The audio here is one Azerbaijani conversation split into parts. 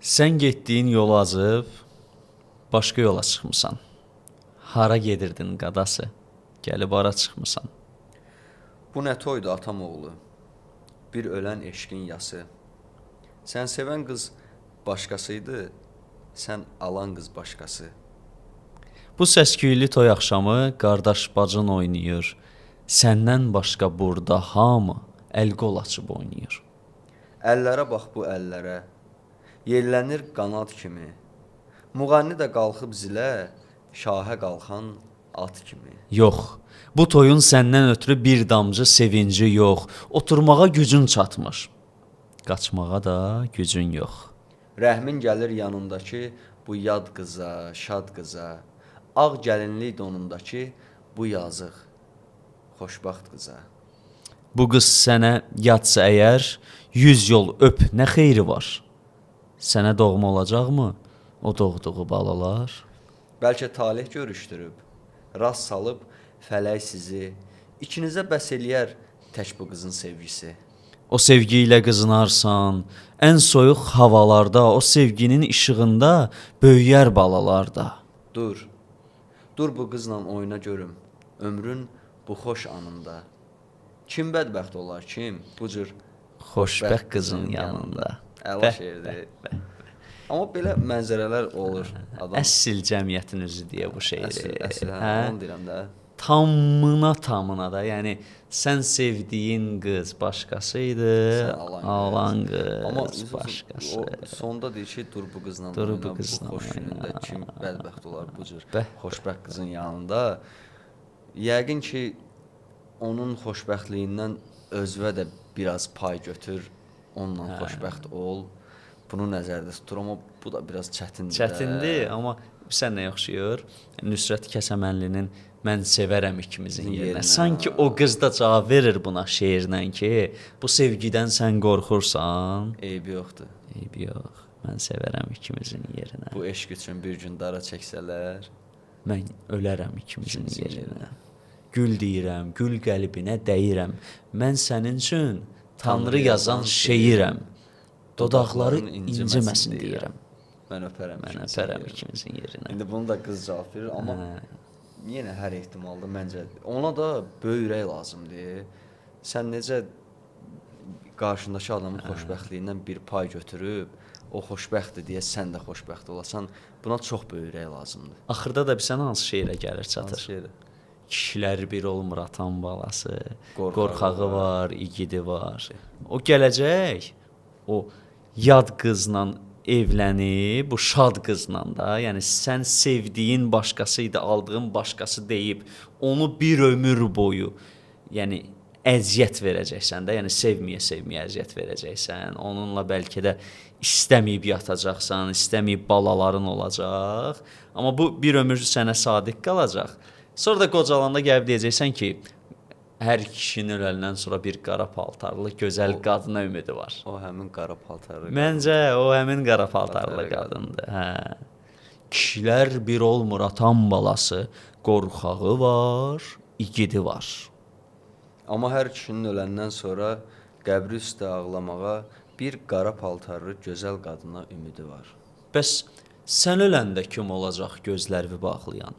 Sən getdiyin yolu azıb, başqa yola çıxmısan. Hara gedirdin qadası? Gəlib ara çıxmısan. Bu nə toydu atam oğlu, bir ölən eşqin yası. Sən sevən qız başqasıydı, sən alan qız başqası. Bu səsküylü toy axşamı qardaş bacın oynayır. Səndən başqa burada hamı əl-qol açıb oynayır. Əllərə bax bu əllərə, yellənir qanad kimi. Müğənni də qalxıb zilə, şahə qalxan at kimi. Yox, bu toyun səndən ötürü bir damcı sevinci yox. Oturmağa gücün çatmır. Qaçmağa da gücün yox. Rəhmin gəlir yanındakı bu yad qıza, şad qıza. Ağ gəlinlik donundakı bu yazıq, xoşbaxt qıza. Bu qız sənə yadsa əgər, 100 yol öp, nə xeyri var? Sənə doğma olacaqmı o doğduğu balalar? Bəlkə talih görüşdürüb, rast salıb fələk sizi. İkinizə bəs eləyər tək bu qızın sevgisi. O sevgi ilə qızınarsan, ən soyuq havalarda, o sevginin işığında böyüyər balalar da. Dur bu qızla oyna görüm, ömrün bu xoş anında. Kim bədbəxt olar, kim bu cür Xoşbəxt qızın yanında. Əla şeirdir. Amma belə mənzərələr olur. Adam Əsl cəmiyyətin özü deyə bu şeiri. əsl, Hə? onu deyirəm də. Tamına da, yəni sən sevdiyin qız başqası idi, Sən alan Amma qız başqası. o sonda deyir ki, dur bu qızla Dur bu oyna, bu qızla xoş oyna. günündə kim bədbəxt olar bu cür Bəh. xoşbəxt qızın yanında. Yəqin ki, onun xoşbəxtliyindən özünə də biraz pay götür, onunla xoşbəxt ol. Bunu nəzərdə tutur, amma bu da biraz çətindir. Çətindir, amma sən nə oxşuyur? Nüsrət Kəsəmənlinin Mən sevərəm ikimizin yerinə. Sanki o qız da cavab verir buna şeirlə ki, bu sevgidən sən qorxursan. Eybi yoxdur. Eybi yox. Mən sevərəm ikimizin yerinə. Bu eşq üçün bir gün dara çəksələr, Mən ölərəm ikimizin yerinə. Gül deyirəm, gül qəlbinə dəyirəm. Mən sənin üçün Tanrı yazan şeirəm. Dodaqları inciməsin deyirəm. Mən öpərəm ikimizin yerinə. İndi bunu da qız cavab verir, amma yenə hər ehtimalda məncə ona da böyük ürək lazımdır. Sən necə qarşındakı adamın xoşbəxtliyindən bir pay götürüb, o xoşbəxtdir deyə sən də xoşbəxt olasan, buna çox böyük ürək lazımdır. Axırda da bilsən hansı şeirə gəlir çatır? Hansı şeirə? Kişilər bir olmur atan balası, Qorxağı qorxağı var, igidi var. O gələcək, o yad qızla evlənib, bu şad qızla da, yəni sən sevdiyin başqası idi, aldığın başqası deyib, onu bir ömür boyu, yəni əziyyət verəcəksən də, yəni sevməyə əziyyət verəcəksən. Onunla bəlkə də istəməyib yatacaqsan, istəməyib balaların olacaq. Amma bu bir ömür sənə sadiq qalacaq. Sonra da qocalanda gəlib deyəcəksən ki, hər kişinin öləndən sonra bir qara paltarlı, gözəl qadına ümidi var. O həmin qara paltarlı. Məncə o həmin qara paltarlı qadındır. Hə. Kişilər bir olmur atan balası, qorxağı var, igidi var. Amma hər kişinin öləndən sonra qəbri üstə ağlamağa bir qara paltarlı gözəl qadına ümidi var. Bəs sən öləndə kim olacaq gözlərimi bağlayan?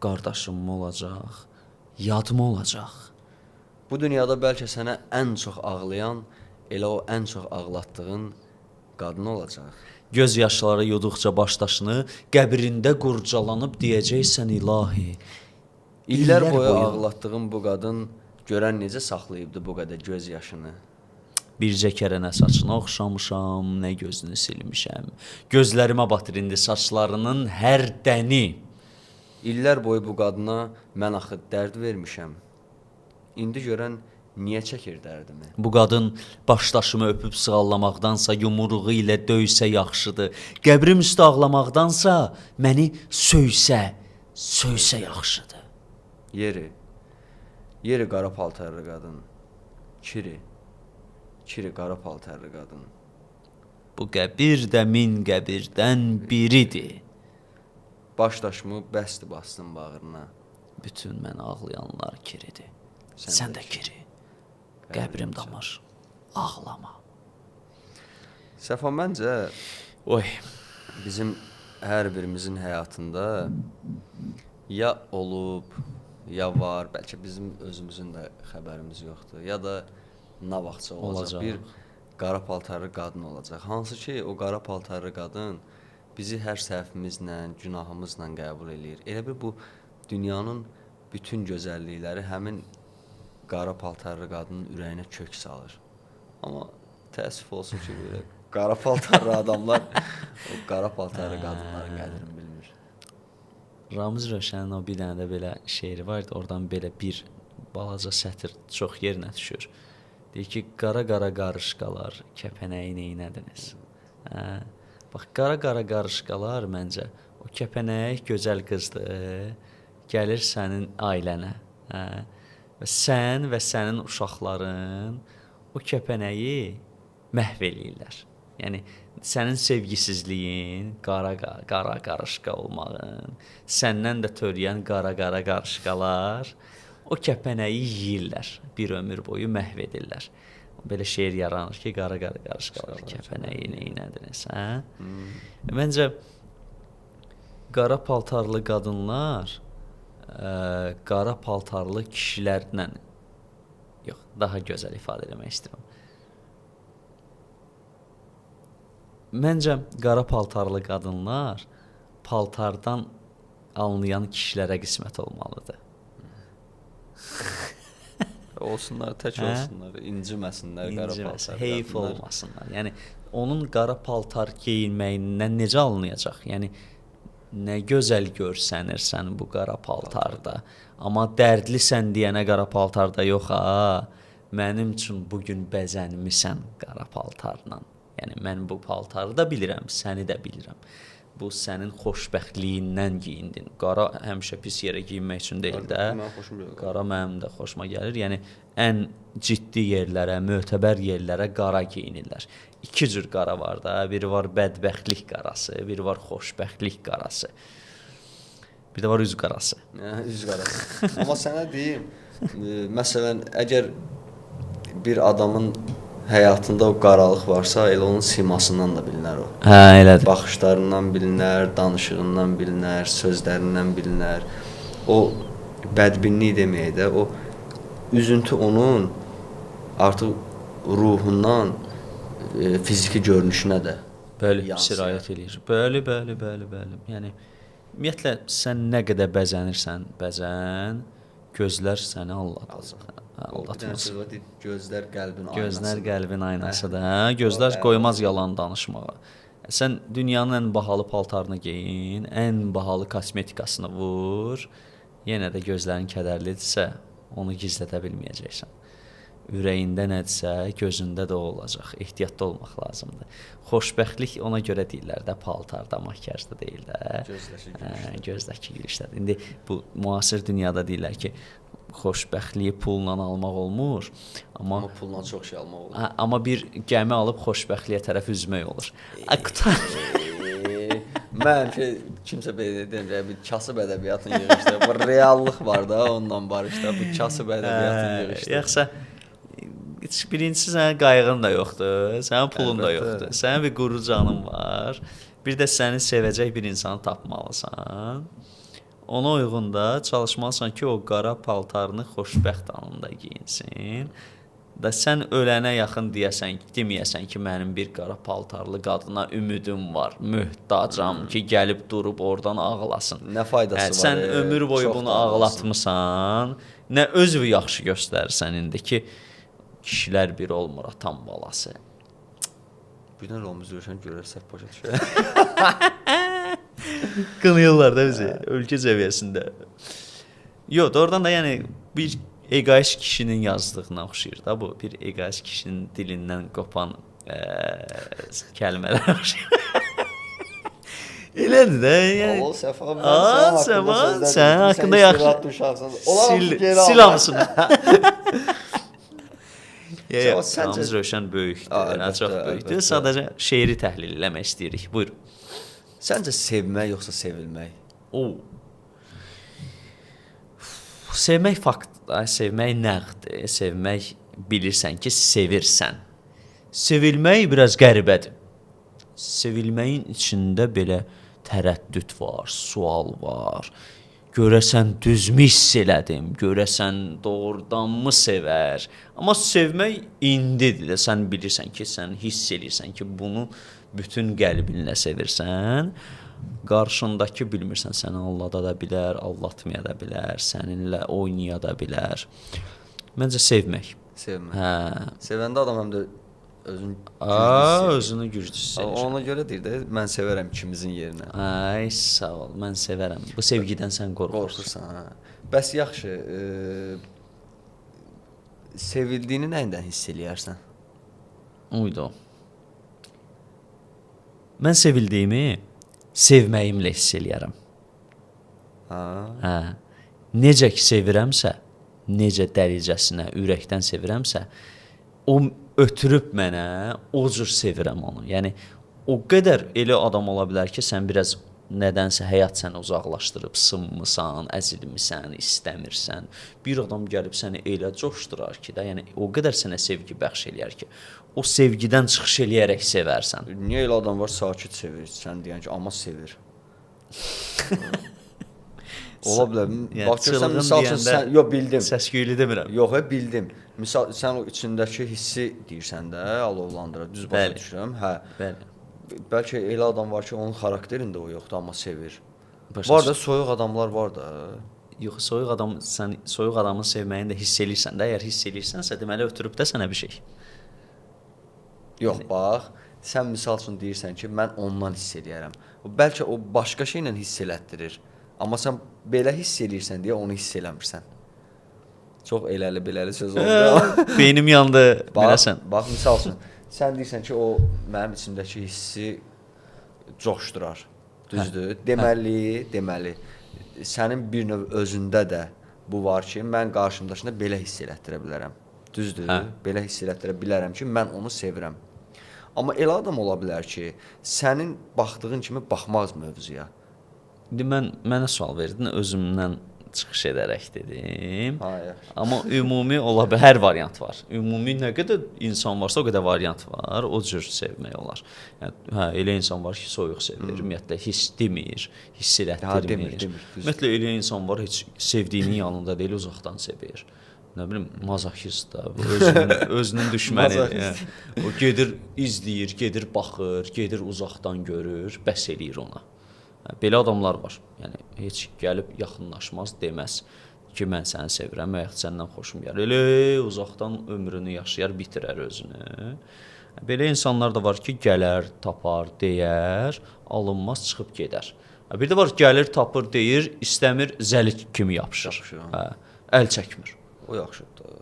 Qardaşım mı olacaq? Yad mı olacaq? Bu dünyada bəlkə sənə ən çox ağlayan, elə o ən çox ağlatdığın qadın olacaq. Göz yaşları yuduqca başdaşını qəbrində qurcalanıb deyəcəksən ilahi. İllər boyu ağlatdığın bu qadın görən necə saxlayıbdı bu qədər göz yaşını? Bircə kərə nə saçına oxşamışam, nə gözünü silmişəm. Gözlərimə batır indi saçlarının hər dəni. İllər boyu bu qadına mən axı dərd vermişəm. İndi görən niyə çəkir dərdimi? Bu qadın başdaşımı öpüb sığallamaqdansa yumruğu ilə döysə yaxşıdır. Qəbrim üstə ağlamaqdansa məni söysə yaxşıdır. Yeri qara paltarlı qadın. Kiri qara paltarlı qadın. Bu qəbir də min qəbirdən biridir. Başdaşımı bəsdi bastın bağrına. Bütün mən ağlayanlar kiridir. Sən də kiri. qəbrim damır. Ağlama. Səfa, məncə Oy. bizim hər birimizin həyatında ya olub, ya var, bəlkə bizim özümüzün də xəbərimiz yoxdur, ya da nə vaxtsa olacaq. Bir qara paltarlı qadın olacaq. Hansı ki, o qara paltarlı qadın bizi hər səhvimizlə, günahımızla qəbul eləyir. Elə bil bu dünyanın bütün gözəllikləri həmin qara paltarlı qadının ürəyinə kök salır. Amma təəssüf olsun ki, belə qara paltarlı adamlar o qara paltarlı qadınların qədrini bilmir. Ramiz Rövşənin o bir dənə də belə şeiri var idi. Oradan belə bir balaca sətr çox yerinə düşür. Deyir ki, qara-qara qarışqalar, kəpənəyi neynədiniz? Bax, qara-qara qarışqalar məncə o kəpənək gözəl qızdır, gəlir sənin ailənə. Və sən və sənin uşaqların o kəpənəyi məhv eləyirlər. Yəni sənin sevgisizliyin, qara qarışqa olmağın, səndən də törəyən qara qarışqalar o kəpənəyi yeyirlər, bir ömür boyu məhv edirlər. Belə şeir yaranır ki, qara qarışqalar kəpənəyi neynədiniz, hə? Məncə qara paltarlı qadınlar qara paltarlı kişilərlə yox, daha gözəl ifadə etmək istəyirəm. Məncə qara paltarlı qadınlar paltardan anlayan kişilərə qismət olmalıdır. Olsunlar, tək olsunlar, inciməsinlər qara paltar. Heyf olmasınlar. Yəni onun qara paltar geyinməyindən necə alınacaq? Yəni nə gözəl görsənirsən bu qara paltarda. Amma dərdlisən deyənə qara paltarda yox ha. Mənim üçün bu gün bəzənmisən qara paltarla. Yəni mən bu paltarı da bilirəm, səni də bilirəm. Bu sənin xoşbəxtliyindən geyindin. Qara həmişə pis yerə geyinmək üçün deyil də. Qara mənim də xoşuma gəlir. Yəni ən ciddi yerlərə, mötəbər yerlərə qara geyinirlər. İki cür qara var da. Biri var bədbəxtlik qarası, biri var xoşbəxtlik qarası. Bir də var üz qarası. Üz qarası. Amma sənə deyim, məsələn, əgər bir adamın həyatında o qaralıq varsa, elə onun simasından da bilinər o. Hə, elədir. Baxışlarından bilinər, danışığından bilinər, sözlərindən bilinər. O bədbinlik deməyək də, o üzüntü onun artıq ruhundan fiziki görünüşünə də Bəli, sirayət eləyir. Bəli. Yəni ümumiyyətlə sən nə qədər bəzənirsən, bəzən, gözlər səni aldatmaz. Gözlər qəlbin aynası. Gözlər qəlbin aynasıdır. Hə, gözlər qoymaz yalan danışmağa. Sən dünyanın ən bahalı paltarını geyin, ən bahalı kosmetikasını vur. Yenə də gözlərin kədərlidirsə, onu gizlədə bilməyəcəksən. Ürəyində nədirsə, gözündə də o olacaq. Ehtiyatlı olmaq lazımdır. Xoşbəxtlik ona görə deyirlər də, paltarda, makyajda deyil də. Gözdəki gülüşdədir. İndi bu müasir dünyada deyirlər ki, xoşbəxtliyi pulla almaq olmur. Amma pulla çox şey almaq olur. Amma bir gəmi alıb xoşbəxtliyə tərəf üzmək olur. Mən kimsə belə deyir, bir kasıb ədəbiyyatın yığışdı. Bu reallıq var da, ondan barışda bu kasıb ədəbiyyatın yığışdı. Yoxsa birincisi sənin qayğın da yoxdur, sənin pulun da yoxdur. Sənin bir quru canın var. Bir də səni sevəcək bir insanı tapmalısan. Ona uyğun da çalışmalısan ki, o qara paltarını xoşbəxt anında giyinsin. Da sən ölənə yaxın deməyəsən ki, mənim bir qara paltarlı qadına ümidim var, möhtacam ki, gəlib durub oradan ağlasın. Nə faydası var? Sən ömür boyu bunu ağlatmısan, nə özünü yaxşı göstərirsən indi ki, kişilər bir olmur, atam balası. Birdən Ramiz Rövşən görər səhv başa düşər. Qınıyırlar da bizi ölkə səviyyəsində. Yox, oradan da yəni bir egoist kişinin yazdığına oxşayır da bu. Bir egoist kişinin dilindən qopan kəlmələr oxşayır. Elədir də. Yəni. O Səfa, sən haqqında yaxşı. Sil hamısını. Ramiz Rövşən böyükdür, çox böyükdür. Sadəcə şeiri təhlil eləmək istəyirik. Buyur. Səncə sevmək yoxsa sevilmək? Sevmək faktdır, sevmək nəqddir, sevmək bilirsən ki, sevirsən. Sevilmək biraz qəribədir. Sevilməyin içində belə tərəddüd var, sual var. Görəsən düzmü hiss elədim, görəsən doğrudanmı sevər? Amma sevmək indidir də, sən bilirsən ki, sən hiss edirsən ki, bunu bütün qəlbinlə sevirsən. Qarşındakı bilmirsən səni aldada da bilər, aldatmaya da bilər, səninlə oynaya da bilər. Məncə sevmək. Sevmək. Hə. Sevəndə adam həm də özünü Özünü güclü hiss edir. Ona görə deyir də, mən sevərəm ikimizin yerinə. Ay, sağ ol. Mən sevərəm. Bu sevgidən sən qorxursan. Qorxursan, hə. Bəs yaxşı, sevildiyini nəyindən hiss eləyərsən? Uydu. Mən sevildiyimi sevməyimlə hiss eləyərəm. Ha. Hə. Necə ki sevirəmsə, necə dəlicəsinə ürəkdən sevirəmsə, o ötürüb mənə, o cür sevirəm onu. Yəni o qədər elə adam ola bilər ki, sən biraz nədənsə həyat səni uzaqlaşdırıb, sınmısan, əzilmisən, istəmirsən. Bir adam gəlib səni elə coşdurar ki, yəni o qədər sənə sevgi bəxş eləyər ki, o sevgidən çıxış eləyərək sevərsən. Niyə elə adam var sakit sevir, sən deyən ki, amma sevir. Ola bilər. Bax görsən misal üçün sən bildim. Səsküylü demirəm. Yox, bildim. Misal sən o içindəki hissi deyirsən də, alovlandırar. Düz başa düşürəm. Hə. Bəli. Bəlkə elə adam var ki, onun xarakterində o yoxdur, amma sevir. Var da soyuq adamlar var da. Yox, soyuq adamın sevməyini də hiss eləyirsən də, əgər hiss eləyirsənsə, deməli ötürüb də sənə bir şey. Yox, bax, sən misal üçün deyirsən ki, mən ondan hiss eləyərəm. Bəlkə o başqa şeylə hiss elətdirir. Amma sən belə hiss eləyirsən deyə onu hiss eləmirsən. Çox eləli beləli söz oldu. Beynim yandı, biləsən. Bax, misal üçün, sən deyirsən ki, o mənim içimdəki hissi coşdurar. Düzdür? Deməli, sənin bir növ özündə də bu var ki, mən qarşımdakına belə hiss elətdirə bilərəm. Düzdür? Belə hiss elətdirə bilərəm ki, mən onu sevirəm. Amma elə adam ola bilər ki, sənin baxdığın kimi baxmaz mövzuya. İndi mənə sual verdin, özümdən çıxış edərək dedim. Hayır. Amma ümumi ola bilər, hər variant var. Ümumi nə qədər insan varsa, o qədər variant var. O cür sevmək olar. Yəni hə, elə insan var ki, soyuq sevir, ümumiyyətlə hiss demir, hiss elətdirmir. Ümumiyyətlə elə insan var, heç sevdiyinin yanında deyil, uzaqdan sevir. Nə bilim, mazoxist da, özünün düşmənidir. Yəni. O gedir, izləyir, gedir, baxır, gedir, uzaqdan görür, bəs eləyir ona. Belə adamlar var. Yəni heç gəlib yaxınlaşmaz, deməz ki, mən səni sevirəm, və yaxud səndən xoşum gəlir. Elə uzaqdan ömrünü yaşayar, bitirər özünü. Belə insanlar da var ki, gələr, tapar, deyər, alınmaz, çıxıb gedər. Bir də var, gəlir, tapır, deyir, istəmir, zəli kimi yapışır. Hə, əl çəkmir. O yaxşıdır.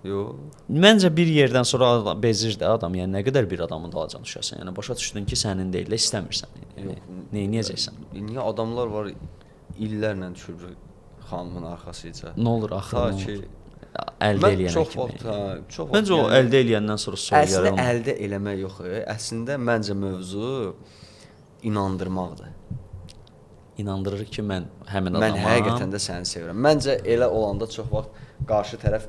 Yox. Məncə bir yerdən sonra bezir də adam. Yəni nə qədər bir adamın dalacağını düşərsən. Yəni başa düşdün ki, sənin deyil, istəmirsən. Yəni neyniyəcəksən? Niyə adamlar var illərlə düşür xanımın arxasıca. Nə olur axı? Ta ki əldə eləyənə kimi. Çox məncə o əldə eləyəndən sonra soyuq yarar. Əslində əldə eləmək yox. Əslində məncə mövzu inandırmaqdır. İnandırır ki, mən həmin adamam. Mən həqiqətən də səni sevirəm. Məncə elə olanda çox vaxt qarşı tərəf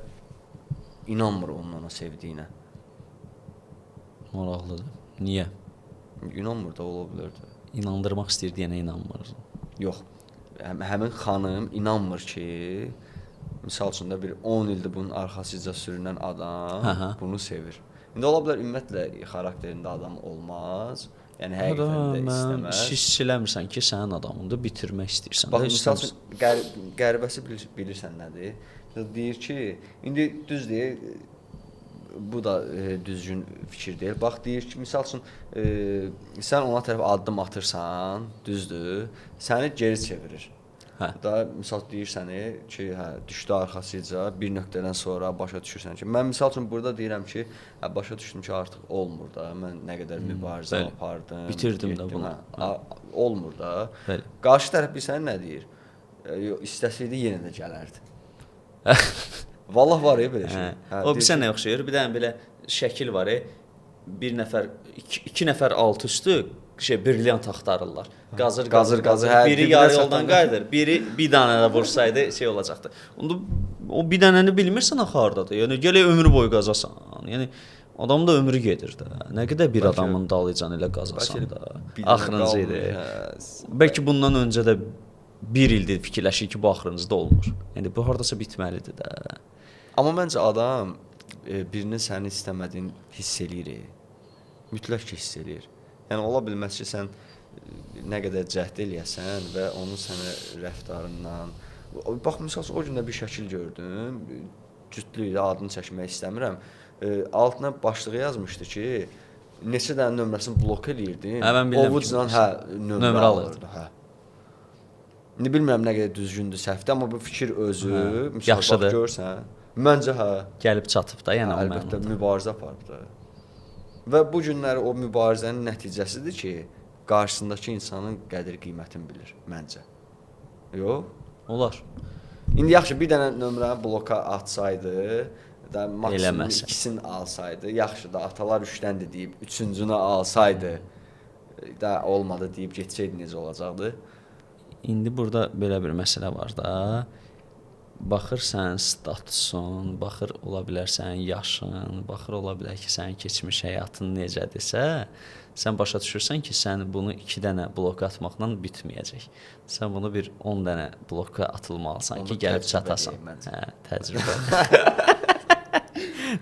inanmır onun ona sevdiyinə. Maraqlıdır. Niyə? İnanmır da ola bilər də. İnandırmaq istəyir deyənə inanmır. Yox. Həmin xanım inanmır ki, misal üçün də bir 10 ildir bunun arxasıca sürünən adam bunu sevir. İndi ola bilər ümumiyyətlə xarakterində adam olmaz. Yəni həqiqətən də istəməz. Hiss eləmirsən ki, sənin adamındır, bitirmək istəyirsən. Bax, misal üçün qəribəsi bilirsən nədir? Deyir ki, indi düz deyir, bu da düzgün fikir deyil. Bax, deyir ki, misal üçün sən ona tərəf addım atırsan, düzdür, səni geri çevirir. Hə. Da misal deyir səni ki, hə, düşdü arxasıca, bir nöqtədən sonra başa düşürsən ki, mən misal üçün burada deyirəm ki, hə, başa düşdüm ki, artıq olmur da, mən nə qədər mübarizə apardım, bitirdim də bunu. Olmur da. Bəli. Qarşı tərəf bilsən nə deyir? İstəsəydi yenə də gələrdi. Vallah var ya belə şey. O bilsən nə oxşayır? Bir dənə belə şəkil var. Bir nəfər, iki nəfər alt üstü brilyant axtarırlar. Qazır, hə, biri dibinə yarı yoldan çatan- qayıdır, biri bir dənə də vursaydı şey olacaqdı. Onda o bir dənəni bilmirsən axı hardadır. Yəni gələk ömrü boyu qazasan. Yəni adam da ömrü gedir də. Nə qədər bir Bəlkə- adamın dalıcan ilə qazasan Bəlkə da. bir dənə Axırıncı idi. qalmır, hə. Bəlkə bundan öncə də bir ildir fikirləşir ki, bu axırıncıda olmur. Yəni bu hardasa bitməlidir də. Amma məncə adam birinin səni istəmədiyini hiss eləyir. Mütləq ki, hiss eləyir. Yəni ola bilməz ki, sən nə qədər cəhd eləyəsən və onun sənə rəftarından bax məsələn o gün də bir şəkil gördüm. Cütlükdə adını çəkmək istəmirəm. Altına başlığı yazmışdı ki, neçə dənə nömrəsini blok eləyirdim. Hə, mən bilirəm Ovucla ki, nömrə alırdı, hə. İndi bilmirəm nə qədər düzgündür, səhvdir, amma bu fikir özü, misal yaxşıdır. bax görsən, məncə hə, Gəlib çatıb da, yəni o əlbəttə mənada. mübarizə aparıb da. Və bu günlər o mübarizənin nəticəsidir ki, qarşısındakı insanın qədir-qiymətini bilir məncə. Yox? Olar. İndi yaxşı bir dənə nömrəni bloka atsaydı, da maksimum Eləməsə. ikisini alsaydı, yaxşı da atalar 3-dəndir deyib 3-cünü alsaydı, da olmadı deyib getsəydi necə olacaqdı? İndi burada belə bir məsələ var da. Baxırsan statusun, baxır ola bilər sənin yaşın, baxır ola bilər ki, sənin keçmiş həyatın necədirsə, sən başa düşürsən ki, sən bunu 2 dənə bloka atmaqla bitməyəcək. Sən bunu bir 10 dənə bloka atılmalısan Onu ki, gəlib təcrübə çatasan. deyim məncə. Hə, təcrübə.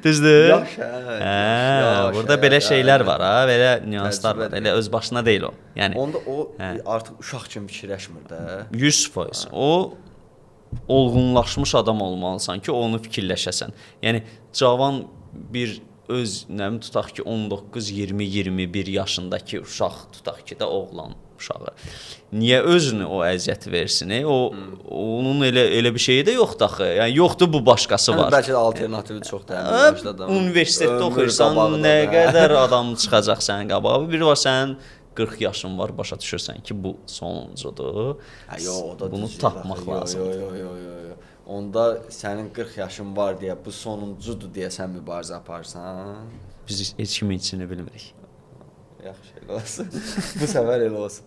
Düzdür? Yaxşı, Hə, burada belə şeylər var ha, belə nüanslar var. Elə öz başına deyil o. Yəni Onda o artıq uşaq kimi fikirləşmir də. 100%. O olğunlaşmış adam olmalısan ki, onu fikirləşəsən. Yəni cavan bir öz nə bilim tutaq ki 19, 20, 21 yaşındakı uşaq tutaq ki də oğlan uşağı. Niyə özünü o əziyyət versin? Onun elə bir şeyi də yoxdur axı. Yəni yoxdur bu başqası var. Bəlkə də alternativi çoxdur həmin yaşda adam. Universitetdə oxuyursan, nə qədər adam çıxacaq sənin qabağa. Bir var sənin 40 yaşın var, başa düşürsən ki, bu sonuncudur. Yox, o da bunu düz tapmaq yox, lazımdır. Yox. Onda sənin 40 yaşın var deyə bu sonuncudur deyə sən mübarizə aparsan. Biz heç kimin içini bilmirik. Yaxşı elə olsun. Bu səfər elə olsun.